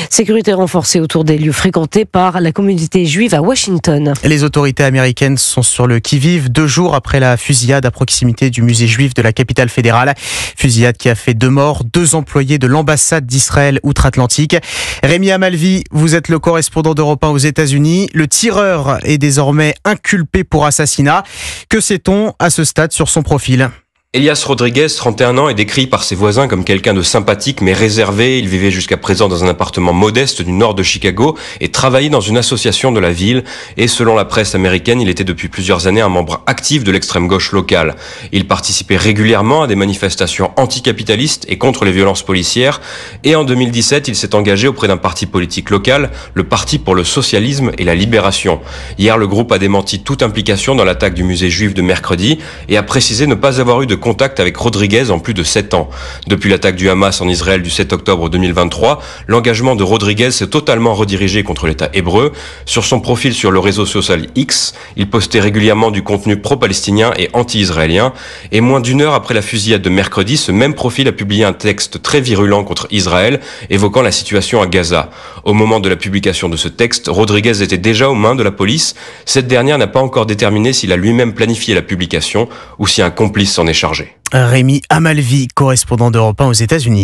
Sécurité renforcée autour des lieux fréquentés par la communauté juive à Washington. Les autorités américaines sont sur le qui-vive 2 jours après la fusillade à proximité du musée juif de la capitale fédérale. Fusillade qui a fait 2 morts, 2 employés de l'ambassade d'Israël outre-Atlantique. Rémi Amalvi, vous êtes le correspondant d'Europe 1 aux États-Unis. Le tireur est désormais inculpé pour assassinat. Que sait-on à ce stade sur son profil ? Elias Rodriguez, 31 ans, est décrit par ses voisins comme quelqu'un de sympathique mais réservé. Il vivait jusqu'à présent dans un appartement modeste du nord de Chicago et travaillait dans une association de la ville. Et selon la presse américaine, il était depuis plusieurs années un membre actif de l'extrême gauche locale. Il participait régulièrement à des manifestations anticapitalistes et contre les violences policières. Et en 2017, il s'est engagé auprès d'un parti politique local, le Parti pour le socialisme et la libération. Hier, le groupe a démenti toute implication dans l'attaque du musée juif de mercredi et a précisé ne pas avoir eu de contact avec Rodriguez en plus de 7 ans. Depuis l'attaque du Hamas en Israël du 7 octobre 2023, l'engagement de Rodriguez s'est totalement redirigé contre l'État hébreu. Sur son profil sur le réseau social X, il postait régulièrement du contenu pro-palestinien et anti-israélien. Et moins d'1 heure après la fusillade de mercredi, ce même profil a publié un texte très virulent contre Israël, évoquant la situation à Gaza. Au moment de la publication de ce texte, Rodriguez était déjà aux mains de la police. Cette dernière n'a pas encore déterminé s'il a lui-même planifié la publication ou si un complice s'en est chargé. Rémi Amalvi, correspondant d'Europe 1 aux États-Unis.